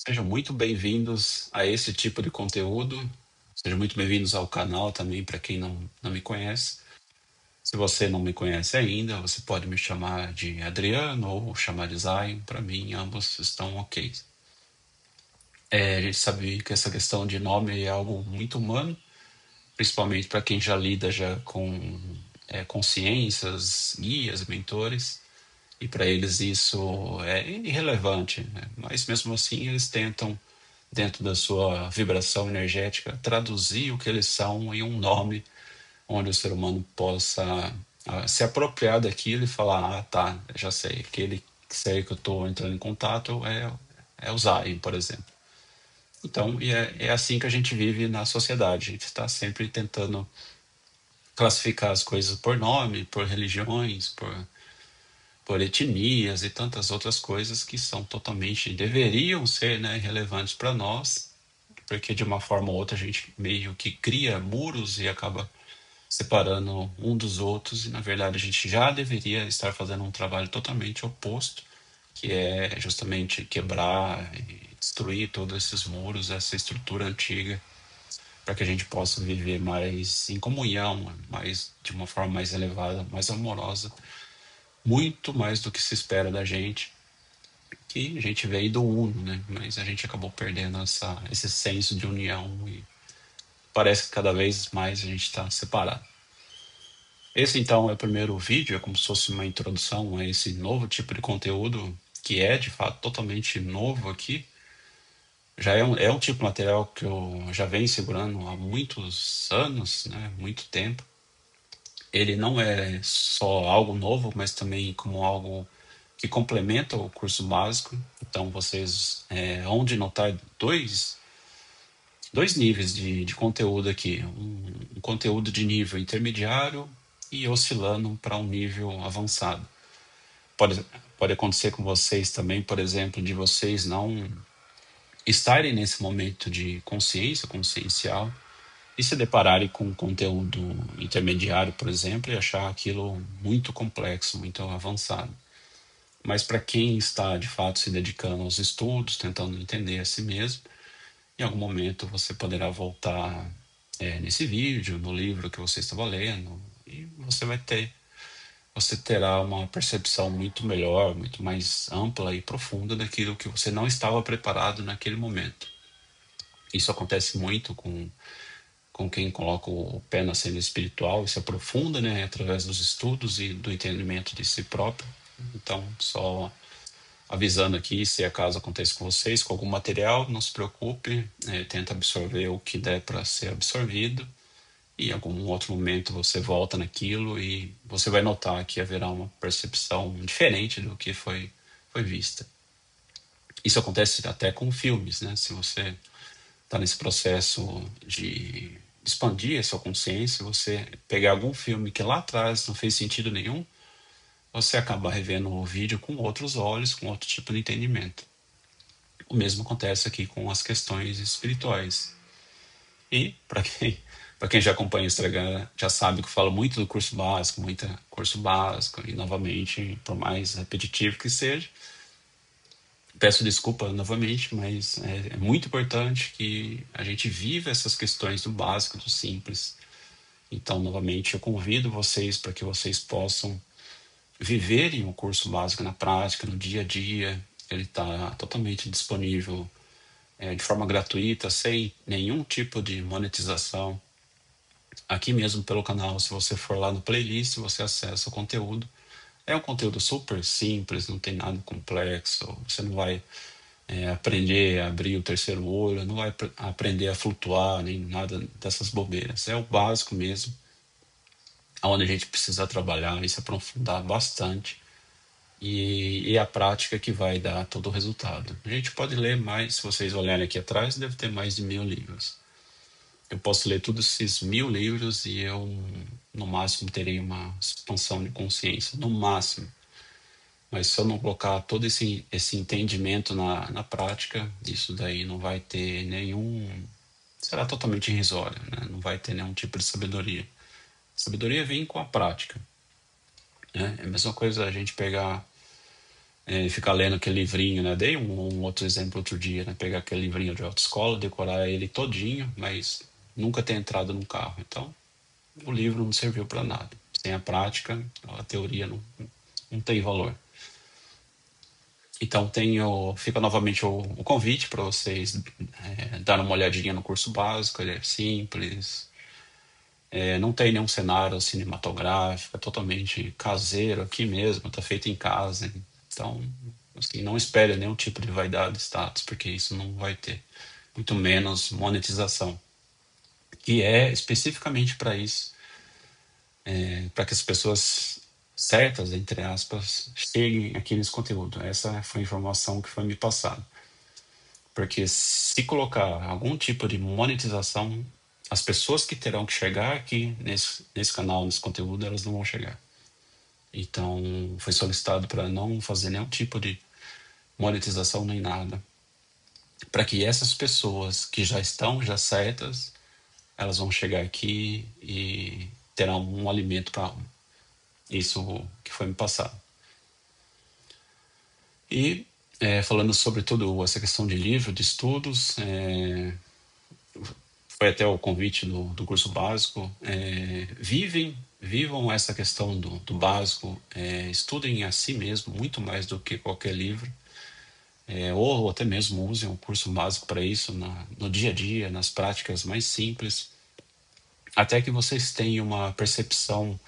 Sejam muito bem-vindos a esse tipo de conteúdo. Sejam muito bem-vindos ao canal também, para quem não me conhece. Se você não me conhece ainda, você pode me chamar de Adriano ou chamar de Zion. Para mim, ambos estão ok. A gente sabe que essa questão de nome é algo muito humano, principalmente para quem já lida já com consciências, guias, mentores. E para eles isso é irrelevante, né? Mas mesmo assim eles tentam, dentro da sua vibração energética, traduzir o que eles são em um nome onde o ser humano possa se apropriar daquilo e falar: ah, tá, já sei, aquele ser que eu estou entrando em contato é o Zion, por exemplo. Então, é assim que a gente vive na sociedade. A gente está sempre tentando classificar as coisas por nome, por religiões, por etnias e tantas outras coisas que são totalmente, deveriam ser, né, relevantes para nós, porque de uma forma ou outra a gente meio que cria muros e acaba separando um dos outros, e na verdade a gente já deveria estar fazendo um trabalho totalmente oposto, que é justamente quebrar e destruir todos esses muros, essa estrutura antiga, para que a gente possa viver mais em comunhão, mais de uma forma mais elevada, mais amorosa, muito mais do que se espera da gente, que a gente veio do Uno, né? Mas a gente acabou perdendo esse senso de união e parece que cada vez mais a gente está separado. Esse então é o primeiro vídeo, é como se fosse uma introdução a esse novo tipo de conteúdo, que é de fato totalmente novo aqui. Já é um tipo de material que eu já venho segurando há muitos anos, né? Muito tempo. Ele não é só algo novo, mas também como algo que complementa o curso básico. Então vocês hão de notar dois níveis de conteúdo aqui. Um conteúdo de nível intermediário e oscilando para um nível avançado. Pode, pode acontecer com vocês também, por exemplo, de vocês não estarem nesse momento de consciência, consciencial, e se depararem com um conteúdo intermediário, por exemplo, e achar aquilo muito complexo, muito avançado. Mas para quem está de fato se dedicando aos estudos, tentando entender a si mesmo, em algum momento você poderá voltar nesse vídeo, no livro que você estava lendo, e você terá uma percepção muito melhor, muito mais ampla e profunda daquilo que você não estava preparado naquele momento. Isso acontece muito com quem coloca o pé na cena espiritual e se aprofunda, né, através dos estudos e do entendimento de si próprio. Então, só avisando aqui, se acaso aconteça com vocês, com algum material, não se preocupe, tenta absorver o que der para ser absorvido, e em algum outro momento você volta naquilo e você vai notar que haverá uma percepção diferente do que foi vista. Isso acontece até com filmes, né? Se você está nesse processo de expandir a sua consciência, você pegar algum filme que lá atrás não fez sentido nenhum, você acaba revendo o vídeo com outros olhos, com outro tipo de entendimento. O mesmo acontece aqui com as questões espirituais. E, para quem já acompanha o Instagram, já sabe que eu falo muito do curso básico, muita curso básico, e novamente, por mais repetitivo que seja, peço desculpa novamente, mas é muito importante que a gente viva essas questões do básico, do simples. Então, novamente, eu convido vocês para que vocês possam viverem o curso básico na prática, no dia a dia. Ele está totalmente disponível de forma gratuita, sem nenhum tipo de monetização. Aqui mesmo pelo canal, se você for lá no playlist, você acessa o conteúdo. É um conteúdo super simples, não tem nada complexo. Você não vai aprender a abrir o terceiro olho, não vai aprender a flutuar, nem nada dessas bobeiras. É o básico mesmo, onde a gente precisa trabalhar e se aprofundar bastante. E a prática que vai dar todo o resultado. A gente pode ler mais, se vocês olharem aqui atrás, deve ter mais de 1000 livros. Eu posso ler todos esses 1000 livros e eu, no máximo, terei uma expansão de consciência, no máximo. Mas se eu não colocar todo esse entendimento na prática, isso daí não vai ter nenhum. Será totalmente irrisório, né? Não vai ter nenhum tipo de sabedoria. Sabedoria vem com a prática, né? É a mesma coisa a gente pegar ficar lendo aquele livrinho, né? Dei um outro exemplo outro dia, né? Pegar aquele livrinho de autoescola, decorar ele todinho, mas nunca ter entrado num carro. Então, o livro não serviu para nada. Sem a prática, a teoria não tem valor. Então, fica novamente o convite para vocês dar uma olhadinha no curso básico. Ele é simples, não tem nenhum cenário cinematográfico, é totalmente caseiro aqui mesmo, está feito em casa. Então, assim, não espere nenhum tipo de vaidade, status, porque isso não vai ter. Muito menos monetização, que é especificamente para isso, para que as pessoas certas, entre aspas, cheguem aqui nesse conteúdo. Essa foi a informação que foi me passada. Porque se colocar algum tipo de monetização, as pessoas que terão que chegar aqui nesse canal, nesse conteúdo, elas não vão chegar. Então, foi solicitado para não fazer nenhum tipo de monetização nem nada. Para que essas pessoas que já estão já certas, elas vão chegar aqui e terão um alimento para a alma. Isso que foi me passado. E falando sobre tudo essa questão de livro, de estudos, foi até o convite do curso básico. Vivam essa questão do básico, estudem a si mesmo, muito mais do que qualquer livro, ou até mesmo usem o curso básico para isso, no dia a dia, nas práticas mais simples, até que vocês tenham uma percepção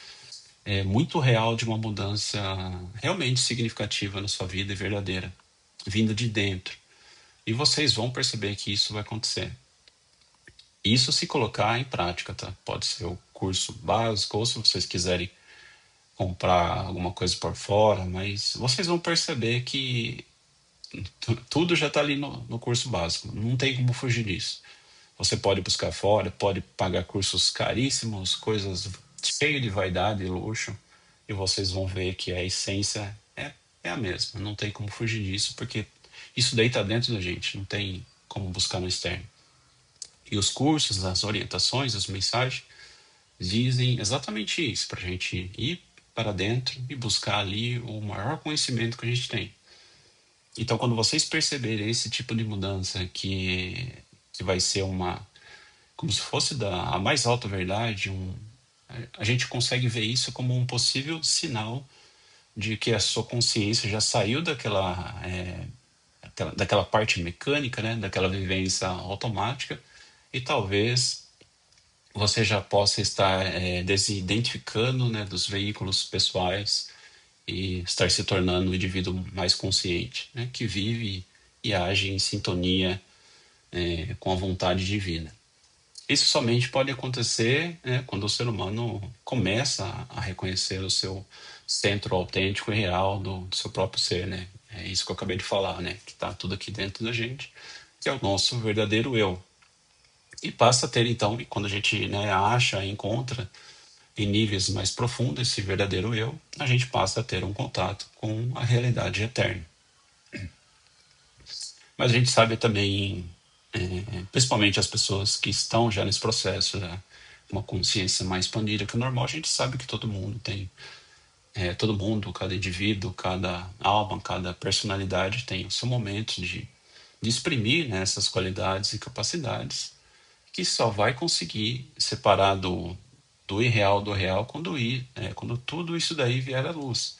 muito real de uma mudança realmente significativa na sua vida e verdadeira, vinda de dentro. E vocês vão perceber que isso vai acontecer. Isso se colocar em prática, tá? Pode ser o curso básico, ou se vocês quiserem comprar alguma coisa por fora, mas vocês vão perceber que tudo já está ali no curso básico. Não tem como fugir disso. Você pode buscar fora, pode pagar cursos caríssimos, coisas cheias de vaidade e luxo, e vocês vão ver que a essência é a mesma. Não tem como fugir disso, porque isso daí está dentro da gente, não tem como buscar no externo. E os cursos, as orientações, as mensagens dizem exatamente isso, para a gente ir para dentro e buscar ali o maior conhecimento que a gente tem. Então, quando vocês perceberem esse tipo de mudança, que vai ser como se fosse a mais alta verdade, a gente consegue ver isso como um possível sinal de que a sua consciência já saiu daquela parte mecânica, né, daquela vivência automática, e talvez você já possa estar desidentificando, né, dos veículos pessoais e estar se tornando um indivíduo mais consciente, né, que vive e age em sintonia com a vontade divina. Isso somente pode acontecer, né, quando o ser humano começa a reconhecer o seu centro autêntico e real do seu próprio ser, né? É isso que eu acabei de falar, né? Que está tudo aqui dentro da gente, que é o nosso verdadeiro eu. E passa a ter, então, e quando a gente, né, acha, encontra em níveis mais profundos esse verdadeiro eu, a gente passa a ter um contato com a realidade eterna. Mas a gente sabe também, principalmente as pessoas que estão já nesse processo, né, uma consciência mais expandida que o normal, a gente sabe que todo mundo tem, todo mundo, cada indivíduo, cada alma, cada personalidade tem o seu momento de exprimir, né, essas qualidades e capacidades, que só vai conseguir separar do irreal do real quando tudo isso daí vier à luz.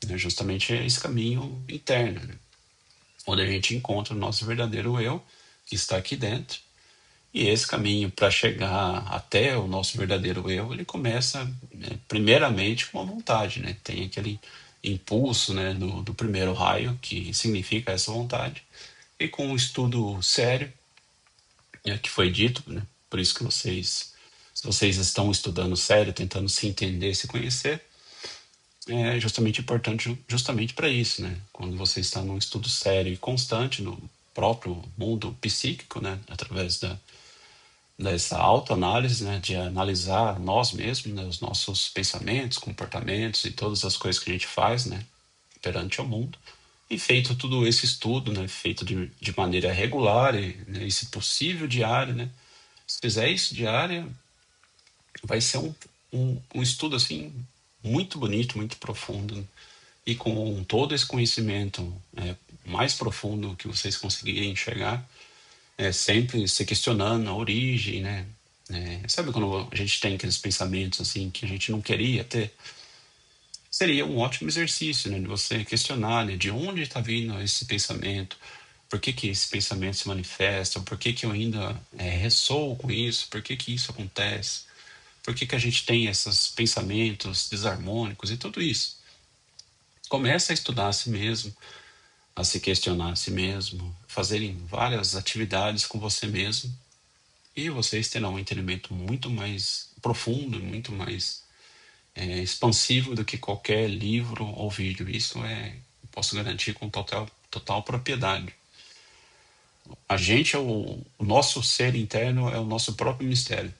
Né? Justamente esse caminho interno, né? Onde a gente encontra o nosso verdadeiro eu, que está aqui dentro. E esse caminho para chegar até o nosso verdadeiro eu, ele começa, né, primeiramente com a vontade, né? Tem aquele impulso, né, do primeiro raio, que significa essa vontade. E com um estudo sério, que foi dito, né? Por isso que se vocês estão estudando sério, tentando se entender, se conhecer, é justamente importante justamente para isso, né? Quando você está num estudo sério e constante no próprio mundo psíquico, né? Através dessa autoanálise, né? De analisar nós mesmos, né? Os nossos pensamentos, comportamentos e todas as coisas que a gente faz, né? Perante o mundo. E feito tudo esse estudo, né? Feito de maneira regular e, né, e se possível, diário, né? Se fizer isso diário, vai ser um estudo, assim, muito bonito, muito profundo, e com todo esse conhecimento mais profundo que vocês conseguirem enxergar, sempre se questionando a origem, né? Sabe quando a gente tem aqueles pensamentos assim que a gente não queria ter? Seria um ótimo exercício, né, de você questionar, né, de onde está vindo esse pensamento, por que que esse pensamento se manifesta, por que que eu ainda ressoo com isso, por que que isso acontece, por que que a gente tem esses pensamentos desarmônicos e tudo isso. Começa a estudar a si mesmo, a se questionar a si mesmo, fazerem várias atividades com você mesmo, e vocês terão um entendimento muito mais profundo, muito mais expansivo do que qualquer livro ou vídeo. Isso posso garantir com total propriedade. A gente o nosso ser interno é o nosso próprio mistério.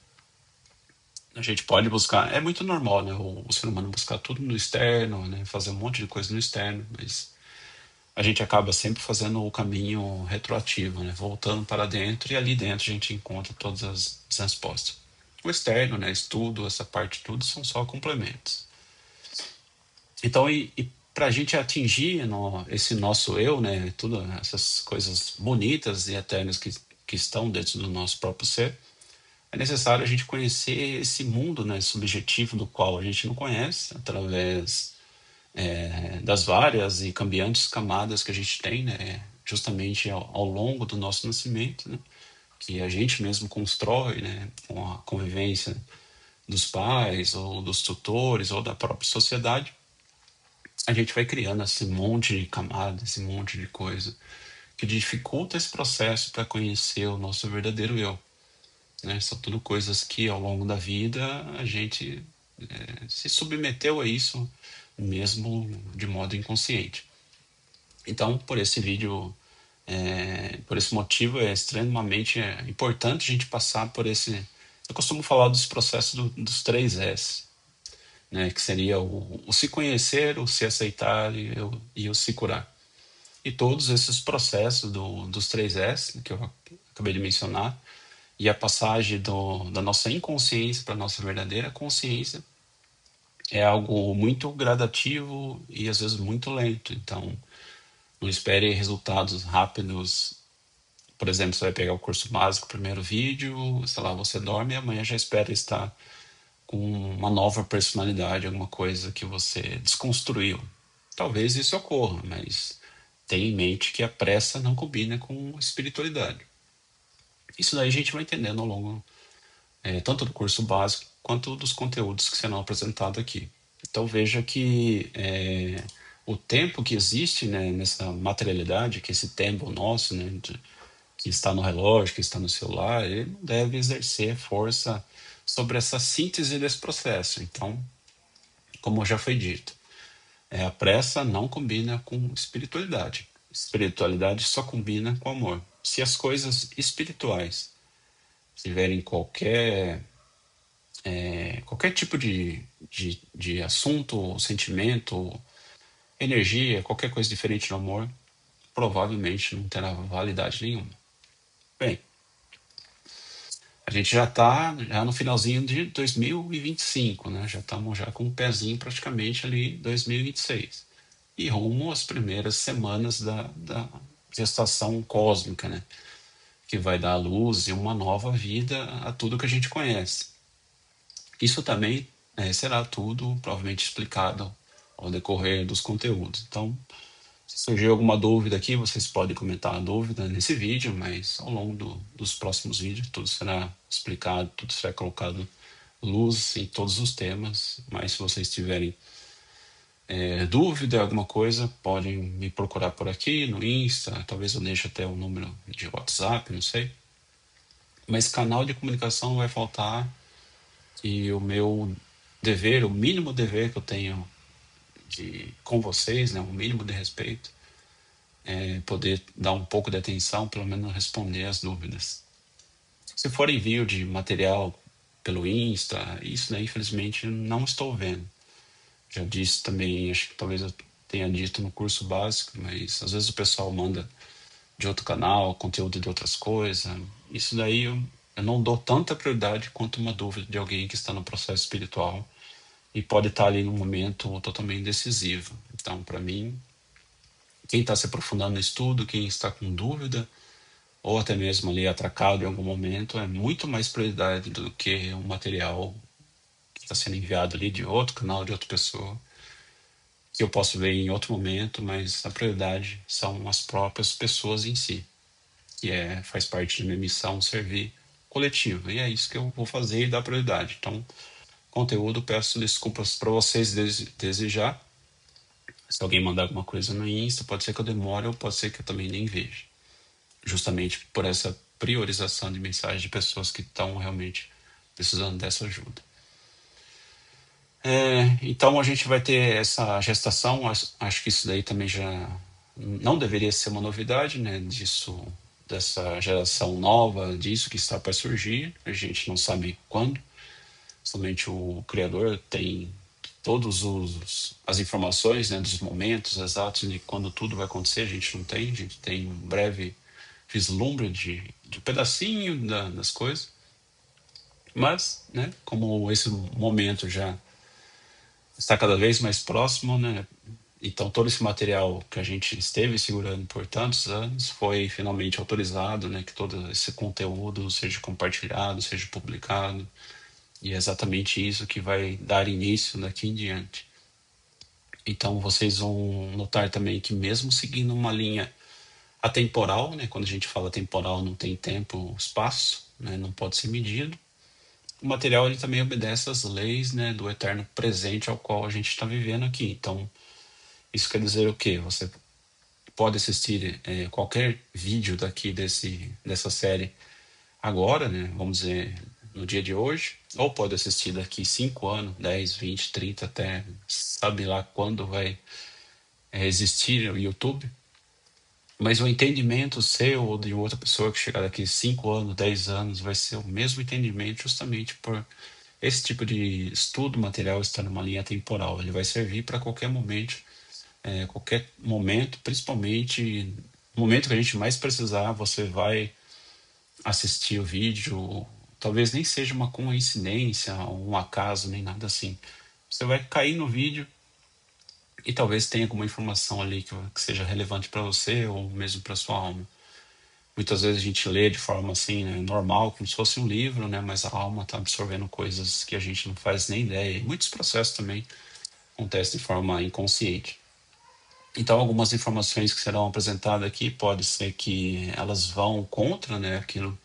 A gente pode buscar, é muito normal, né, o ser humano buscar tudo no externo, né, fazer um monte de coisa no externo, mas a gente acaba sempre fazendo o caminho retroativo, né, voltando para dentro, e ali dentro a gente encontra todas as respostas. O externo, né, estudo, essa parte tudo são só complementos. Então, e para a gente atingir esse nosso eu, né, todas essas coisas bonitas e eternas que estão dentro do nosso próprio ser, é necessário a gente conhecer esse mundo, né, subjetivo do qual a gente não conhece, através das várias e cambiantes camadas que a gente tem, né, justamente ao longo do nosso nascimento, né, que a gente mesmo constrói, né, com a convivência dos pais ou dos tutores ou da própria sociedade. A gente vai criando esse monte de camadas, esse monte de coisa que dificulta esse processo para conhecer o nosso verdadeiro eu, né? São tudo coisas que ao longo da vida a gente se submeteu a isso mesmo de modo inconsciente. Então, por esse vídeo, por esse motivo, é extremamente importante a gente passar por esse. Eu costumo falar dos processos dos 3S, né, que seria o se conhecer, o se aceitar e o se curar. E todos esses processos dos 3S, que eu acabei de mencionar, e a passagem da nossa inconsciência para a nossa verdadeira consciência, é algo muito gradativo e às vezes muito lento. Então, não espere resultados rápidos. Por exemplo, você vai pegar o curso básico, o primeiro vídeo, sei lá, você dorme e amanhã já espera estar com uma nova personalidade, alguma coisa que você desconstruiu. Talvez isso ocorra, mas tenha em mente que a pressa não combina com espiritualidade. Isso daí a gente vai entendendo ao longo, tanto do curso básico quanto dos conteúdos que serão apresentados aqui. Então veja que o tempo que existe, né, nessa materialidade, que esse tempo nosso, né, que está no relógio, que está no celular, ele não deve exercer força sobre essa síntese desse processo. Então, como já foi dito, a pressa não combina com espiritualidade. Espiritualidade só combina com amor. Se as coisas espirituais tiverem qualquer tipo de assunto, sentimento, energia, qualquer coisa diferente do amor, provavelmente não terá validade nenhuma. Bem, a gente já está já no finalzinho de 2025, né? Já estamos já com um pezinho praticamente ali em 2026. E rumo às primeiras semanas da gestação cósmica, né? Que vai dar à luz e uma nova vida a tudo que a gente conhece. Isso também será tudo provavelmente explicado ao decorrer dos conteúdos. Então, se surgir alguma dúvida aqui, vocês podem comentar a dúvida nesse vídeo, mas ao longo dos próximos vídeos tudo será explicado, tudo será colocado luz em todos os temas. Mas se vocês tiverem dúvida, alguma coisa, podem me procurar por aqui no Insta, talvez eu deixe até o número de WhatsApp, não sei. Mas canal de comunicação não vai faltar, e o meu dever, o mínimo dever que eu tenho com vocês, né, o mínimo de respeito, poder dar um pouco de atenção, pelo menos responder as dúvidas. Se for envio de material pelo Insta, isso daí infelizmente não estou vendo. Já disse também, acho que talvez eu tenha dito no curso básico, mas às vezes o pessoal manda de outro canal, conteúdo de outras coisas. Isso daí eu não dou tanta prioridade quanto uma dúvida de alguém que está no processo espiritual e pode estar ali num momento totalmente decisivo. Então, para mim, quem está se aprofundando no estudo, quem está com dúvida, ou até mesmo ali atracado em algum momento, é muito mais prioridade do que um material que está sendo enviado ali de outro canal, de outra pessoa, que eu posso ver em outro momento, mas a prioridade são as próprias pessoas em si, que faz parte de minha missão servir coletivo, e é isso que eu vou fazer e dar prioridade. Então, conteúdo, peço desculpas para vocês desde já. Se alguém mandar alguma coisa no Insta, pode ser que eu demore ou pode ser que eu também nem veja. Justamente por essa priorização de mensagens de pessoas que estão realmente precisando dessa ajuda. Então a gente vai ter essa gestação, acho que isso daí também já não deveria ser uma novidade, né? Dessa geração nova, disso que está para surgir. A gente não sabe quando. Somente o Criador tem todas as informações, né, dos momentos exatos de quando tudo vai acontecer. A gente não tem, a gente tem um breve vislumbre de pedacinho das coisas. Mas, né, como esse momento já está cada vez mais próximo, né, então todo esse material que a gente esteve segurando por tantos anos foi finalmente autorizado, né, que todo esse conteúdo seja compartilhado, seja publicado. E é exatamente isso que vai dar início daqui em diante. Então vocês vão notar também que mesmo seguindo uma linha atemporal, né, quando a gente fala temporal não tem tempo, espaço, né, não pode ser medido, o material ele também obedece às leis, né, do eterno presente ao qual a gente está vivendo aqui. Então isso quer dizer o quê? Você pode assistir qualquer vídeo daqui dessa série agora, né, vamos dizer, no dia de hoje, ou pode assistir daqui 5 anos, 10, 20, 30, até sabe lá quando vai existir o YouTube. Mas o entendimento seu ou de outra pessoa que chegar daqui 5 anos, 10 anos, vai ser o mesmo entendimento justamente por esse tipo de estudo material estar numa linha temporal. Ele vai servir para qualquer momento, principalmente no momento que a gente mais precisar, você vai assistir o vídeo. Talvez nem seja uma coincidência, um acaso, nem nada assim. Você vai cair no vídeo e talvez tenha alguma informação ali que seja relevante para você ou mesmo para sua alma. Muitas vezes a gente lê de forma assim, né, normal, como se fosse um livro, né, mas a alma está absorvendo coisas que a gente não faz nem ideia. E muitos processos também acontecem de forma inconsciente. Então, algumas informações que serão apresentadas aqui, pode ser que elas vão contra, né, aquilo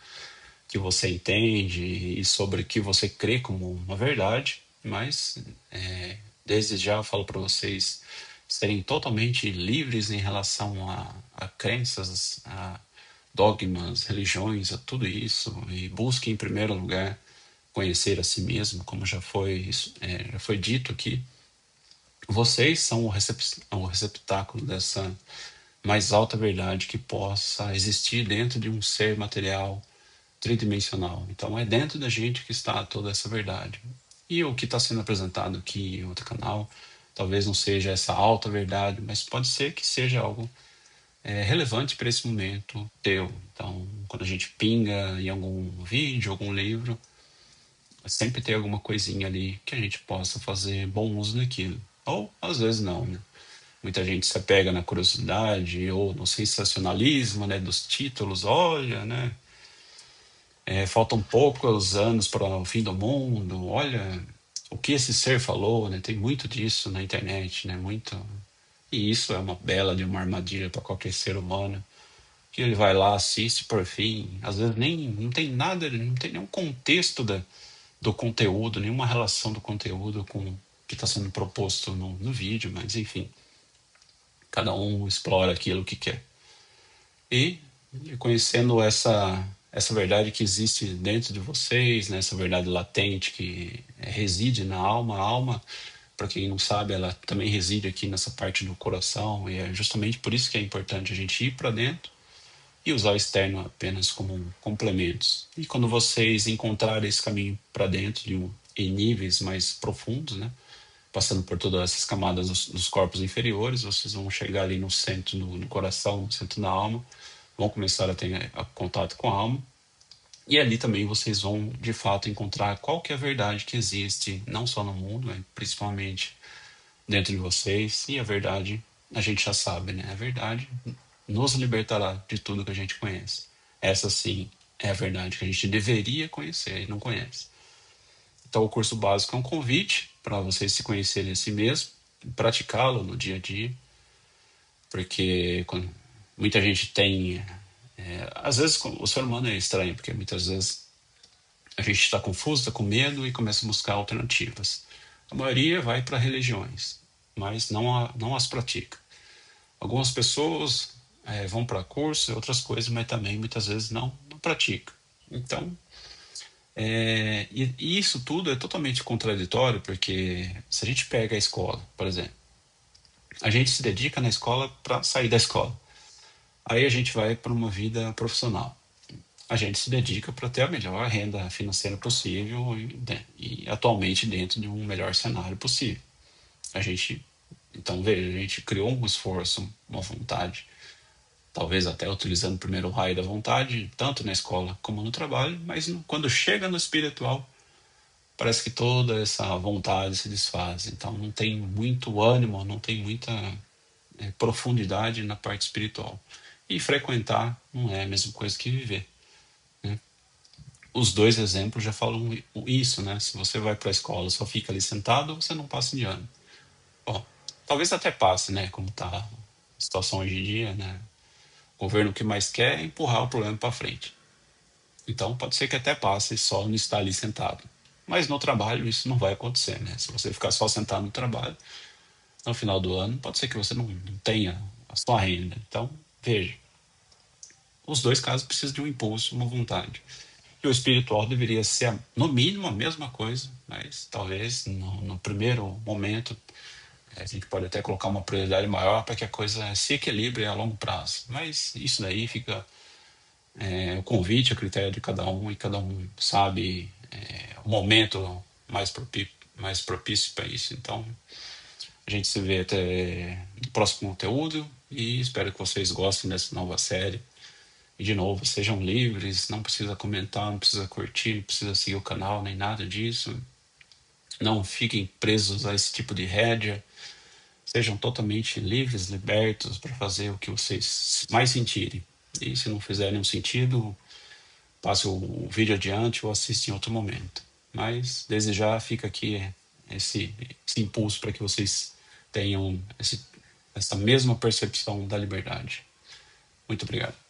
que você entende e sobre o que você crê como uma verdade, mas desde já eu falo para vocês serem totalmente livres em relação a crenças, a dogmas, religiões, a tudo isso, e busquem em primeiro lugar conhecer a si mesmo, como já foi dito aqui. Vocês são o receptáculo dessa mais alta verdade que possa existir dentro de um ser material tridimensional. Então é dentro da gente que está toda essa verdade. E o que está sendo apresentado aqui em outro canal, talvez não seja essa alta verdade, mas pode ser que seja algo relevante para esse momento teu. Então, quando a gente pinga em algum vídeo, algum livro, sempre tem alguma coisinha ali que a gente possa fazer bom uso daquilo. Ou às vezes não, né? Muita gente se apega na curiosidade ou no sensacionalismo, né, dos títulos. Olha, né? Faltam poucos anos para o fim do mundo. Olha o que esse ser falou, né? Tem muito disso na internet, né? Muito. E isso é uma bela de uma armadilha para qualquer ser humano. Que ele vai lá, assiste por fim. Às vezes nem não tem nada, não tem nenhum contexto do conteúdo, nenhuma relação do conteúdo com o que está sendo proposto no vídeo, mas enfim. Cada um explora aquilo que quer. E conhecendo essa verdade que existe dentro de vocês, né, essa verdade latente que reside na alma. A alma, para quem não sabe, ela também reside aqui nessa parte do coração, e é justamente por isso que é importante a gente ir para dentro e usar o externo apenas como complementos. E quando vocês encontrarem esse caminho para dentro em níveis mais profundos, né, passando por todas essas camadas dos corpos inferiores, vocês vão chegar ali no centro do coração, no centro da alma, vão começar a ter contato com a alma, e ali também vocês vão, de fato, encontrar qual que é a verdade que existe, não só no mundo, mas principalmente dentro de vocês, e a verdade a gente já sabe, né? A verdade nos libertará de tudo que a gente conhece. Essa sim é a verdade que a gente deveria conhecer e não conhece. Então, o curso básico é um convite para vocês se conhecerem a si mesmo, praticá-lo no dia a dia, porque muita gente tem. Às vezes, o ser humano é estranho, porque muitas vezes a gente está confuso, está com medo e começa a buscar alternativas. A maioria vai para religiões, mas não as pratica. Algumas pessoas vão para cursos e outras coisas, mas também muitas vezes não praticam. Então, e isso tudo é totalmente contraditório, porque se a gente pega a escola, por exemplo, a gente se dedica na escola para sair da escola. Aí a gente vai para uma vida profissional. A gente se dedica para ter a melhor renda financeira possível e atualmente dentro de um melhor cenário possível. A gente, então veja, a gente criou um esforço, uma vontade, talvez até utilizando primeiro o raio da vontade, tanto na escola como no trabalho, mas quando chega no espiritual, parece que toda essa vontade se desfaz. Então não tem muito ânimo, não tem muita profundidade na parte espiritual. E frequentar não é a mesma coisa que viver. Né? Os dois exemplos já falam isso, né? Se você vai para a escola só fica ali sentado, você não passa de ano. Bom, talvez até passe, né? Como está a situação hoje em dia, né? O governo o que mais quer é empurrar o problema para frente. Então pode ser que até passe só não estar ali sentado. Mas no trabalho isso não vai acontecer, né? Se você ficar só sentado no trabalho, no final do ano, pode ser que você não tenha a sua renda. Então, veja, os dois casos precisam de um impulso, uma vontade. E o espiritual deveria ser, no mínimo, a mesma coisa, mas talvez no primeiro momento a gente pode até colocar uma prioridade maior para que a coisa se equilibre a longo prazo. Mas isso daí fica o convite, a critério de cada um, e cada um sabe o momento mais propício para isso. Então, a gente se vê até no próximo conteúdo e espero que vocês gostem dessa nova série. E de novo, sejam livres, não precisa comentar, não precisa curtir, não precisa seguir o canal, nem nada disso. Não fiquem presos a esse tipo de rédea. Sejam totalmente livres, libertos para fazer o que vocês mais sentirem. E se não fizer nenhum sentido, passe o vídeo adiante ou assiste em outro momento. Mas desde já fica aqui esse impulso para que vocês tenham essa mesma percepção da liberdade. Muito obrigado.